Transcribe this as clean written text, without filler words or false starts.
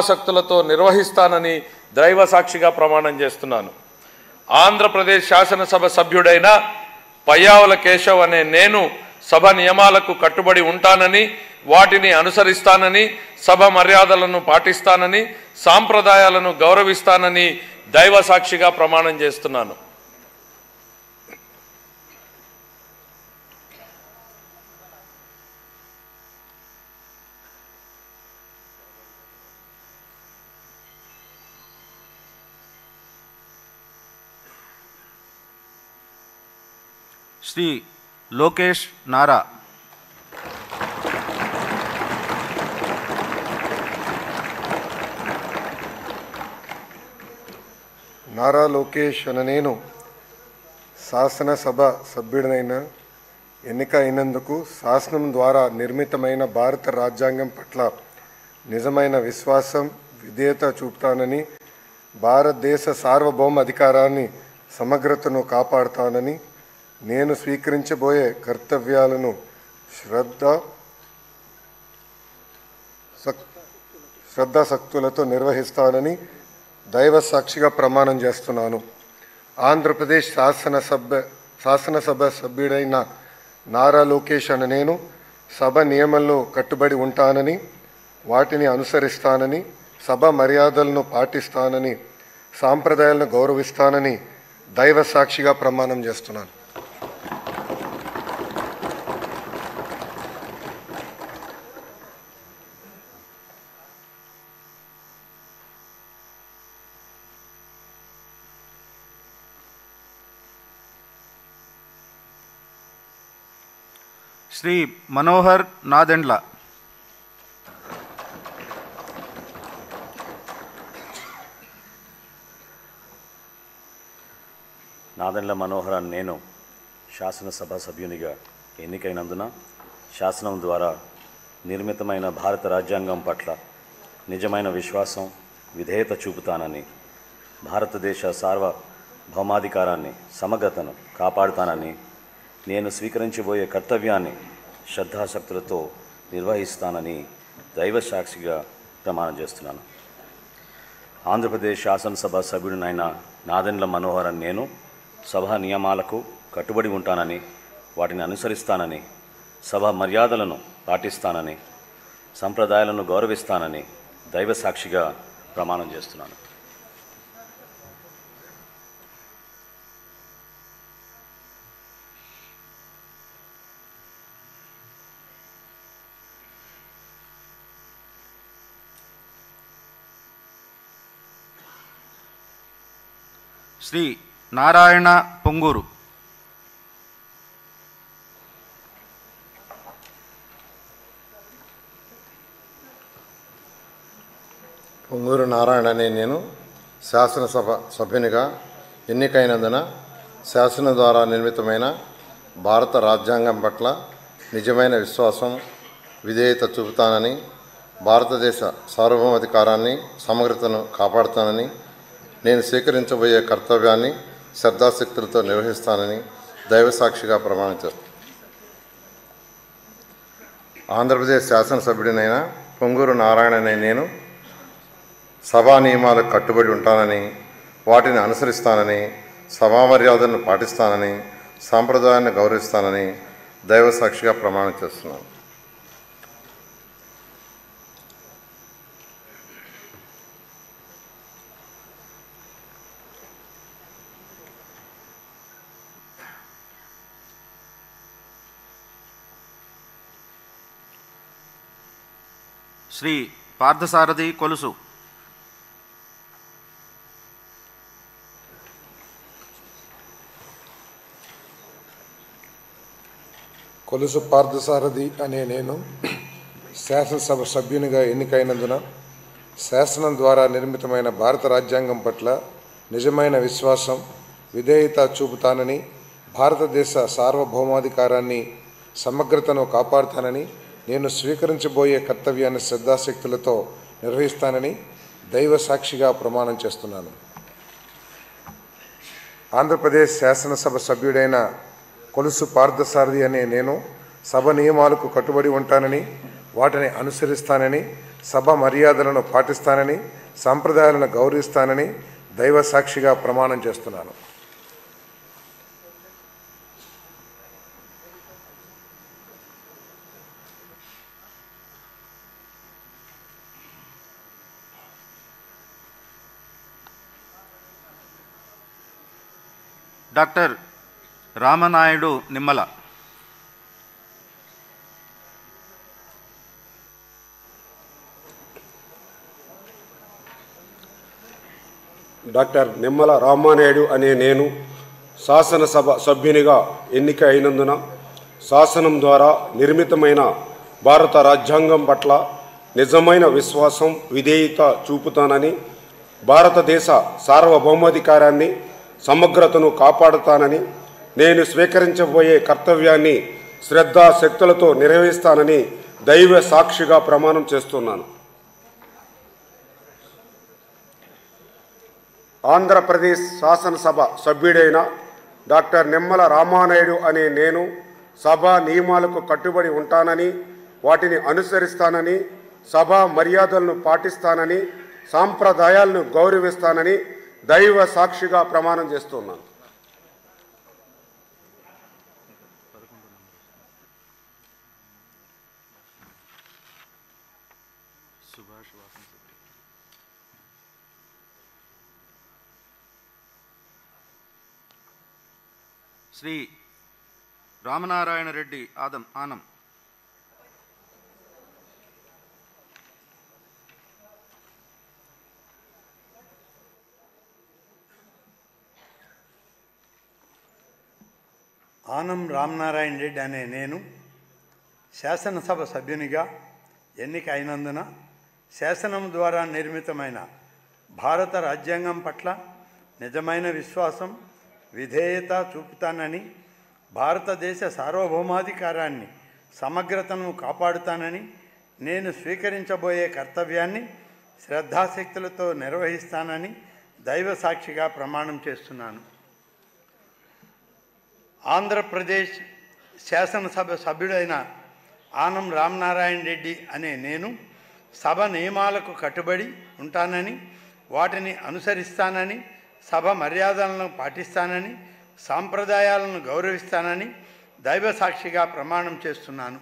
ఆసక్తులతో నిర్వహిస్తానని దైవ సాక్షిగా ప్రమాణం చేస్తున్నాను. ఆంధ్రప్రదేశ్ శాసనసభ సభ్యుడైన పయ్యావుల కేశవ్ అనే నేను సభ నియమాలకు కట్టుబడి ఉంటానని, వాటిని అనుసరిస్తానని, సభ మర్యాదలను పాటిస్తానని, సాంప్రదాయాలను గౌరవిస్తానని దైవ సాక్షిగా ప్రమాణం చేస్తున్నాను. శ్రీ లోకేష్ నారా. నారా లోకేష్ అనే నేను శాసనసభ సభ్యుడినైన ఎన్నిక అయినందుకు శాసనం ద్వారా నిర్మితమైన భారత రాజ్యాంగం పట్ల నిజమైన విశ్వాసం, విధేయత చూపుతానని, భారతదేశ సార్వభౌమ అధికారాన్ని, సమగ్రతను కాపాడుతానని, నేను స్వీకరించబోయే కర్తవ్యాలను శ్రద్ధాశక్తులతో నిర్వహిస్తానని దైవ సాక్షిగా ప్రమాణం చేస్తున్నాను. ఆంధ్రప్రదేశ్ శాసనసభ సభ్యుడైన నారా లోకేష్ అనే నేను సభ నియమంలో కట్టుబడి ఉంటానని, వాటిని అనుసరిస్తానని, సభ మర్యాదలను పాటిస్తానని, సాంప్రదాయాలను గౌరవిస్తానని దైవ సాక్షిగా ప్రమాణం చేస్తున్నాను. శ్రీ మనోహర్ నాదెండ్ల. నాదెండ్ల మనోహర్ అని నేను శాసనసభ సభ్యునిగా ఎన్నికైనందున శాసనం ద్వారా నిర్మితమైన భారత రాజ్యాంగం పట్ల నిజమైన విశ్వాసం, విధేయత చూపుతానని, భారతదేశ సార్వభౌమాధికారాన్ని, సమగ్రతను కాపాడుతానని, నేను స్వీకరించబోయే కర్తవ్యాన్ని శ్రద్ధాశక్తులతో నిర్వహిస్తానని దైవ సాక్షిగా ప్రమాణం చేస్తున్నాను. ఆంధ్రప్రదేశ్ శాసనసభ సభ్యుడినైన నాదెండ్ల మనోహర్ అని నేను సభ నియమాలకు కట్టుబడి ఉంటానని, వాటిని అనుసరిస్తానని, సభ మర్యాదలను పాటిస్తానని, సంప్రదాయాలను గౌరవిస్తానని దైవ సాక్షిగా ప్రమాణం చేస్తున్నాను. శ్రీ నారాయణ పొంగూరు. పొంగూరు నారాయణ అనే నేను శాసనసభ సభ్యునిగా ఎన్నికైనందున శాసనం ద్వారా నిర్మితమైన భారత రాజ్యాంగం పట్ల నిజమైన విశ్వాసం, విధేయత చూపుతానని, భారతదేశ సార్వభౌమాధికారాన్ని, సమగ్రతను కాపాడుతానని, నేను స్వీకరించబోయే కర్తవ్యాన్ని శ్రద్ధాశక్తులతో నిర్వహిస్తానని దైవ సాక్షిగా ప్రమాణం చేస్తాను. ఆంధ్రప్రదేశ్ శాసనసభ్యుడినైన పొంగూరు నారాయణ అనే నేను సభా నియమాలకు కట్టుబడి ఉంటానని, వాటిని అనుసరిస్తానని, సభా మర్యాదలను పాటిస్తానని, సాంప్రదాయాన్ని గౌరవిస్తానని దైవ సాక్షిగా ప్రమాణం చేస్తున్నాను. శ్రీ పార్థసారథి కొలుసు. కొలుసు పార్థసారథి అనే నేను శాసనసభ సభ్యునిగా ఎన్నికైనందున శాసనం ద్వారా నిర్మితమైన భారత రాజ్యాంగం పట్ల నిజమైన విశ్వాసం, విధేయత చూపుతానని, భారతదేశ సార్వభౌమాధికారాన్ని, సమగ్రతను కాపాడుతానని, నేను స్వీకరించబోయే కర్తవ్యాన్ని శ్రద్ధాశక్తులతో నిర్వహిస్తానని దైవ సాక్షిగా ప్రమాణం చేస్తున్నాను. ఆంధ్రప్రదేశ్ శాసనసభ సభ్యుడైన కొలుసు పార్థసారథి అనే నేను సభ నియమాలకు కట్టుబడి ఉంటానని, వాటిని అనుసరిస్తానని, సభ మర్యాదలను పాటిస్తానని, సంప్రదాయాలను గౌరవిస్తానని దైవ సాక్షిగా ప్రమాణం చేస్తున్నాను. డాక్టర్ రామనాయుడు నిమ్మల. డాక్టర్ నిమ్మల రామానాయుడు అనే నేను శాసనసభ సభ్యునిగా ఎన్నిక అయినందున శాసనం ద్వారా నిర్మితమైన భారత రాజ్యాంగం పట్ల నిజమైన విశ్వాసం, విధేయత చూపుతానని, భారతదేశ సార్వభౌమాధికారాన్ని, సమగ్రతను కాపాడుతానని, నేను స్వీకరించబోయే కర్తవ్యాన్ని శ్రద్ధాశక్తులతో నిర్వహిస్తానని దైవ సాక్షిగా ప్రమాణం చేస్తున్నాను. ఆంధ్రప్రదేశ్ శాసనసభ సభ్యుడైన డాక్టర్ నిమ్మల రామానాయుడు అనే నేను సభా నియమాలకు కట్టుబడి ఉంటానని, వాటిని అనుసరిస్తానని, సభా మర్యాదలను పాటిస్తానని, సాంప్రదాయాలను గౌరవిస్తానని దైవ సాక్షిగా ప్రమాణం చేస్తున్నాను. శ్రీ రామనారాయణ రెడ్డి ఆనం. ఆనం రామనారాయణ రెడ్డి అనే నేను శాసనసభ సభ్యునిగా ఎన్నిక అయినందున శాసనం ద్వారా నిర్మితమైన భారత రాజ్యాంగం పట్ల నిజమైన విశ్వాసం, విధేయత చూపుతానని, భారతదేశ సార్వభౌమాధికారాన్ని, సమగ్రతను కాపాడుతానని, నేను స్వీకరించబోయే కర్తవ్యాన్ని శ్రద్ధాశక్తులతో నిర్వహిస్తానని దైవ సాక్షిగా ప్రమాణం చేస్తున్నాను. ఆంధ్రప్రదేశ్ శాసనసభ సభ్యుడైన ఆనం రామనారాయణ రెడ్డి అనే నేను సభ నియమాలకు కట్టుబడి ఉంటానని, వాటిని అనుసరిస్తానని, సభ మర్యాదలను పాటిస్తానని, సాంప్రదాయాలను గౌరవిస్తానని దైవ సాక్షిగా ప్రమాణం చేస్తున్నాను.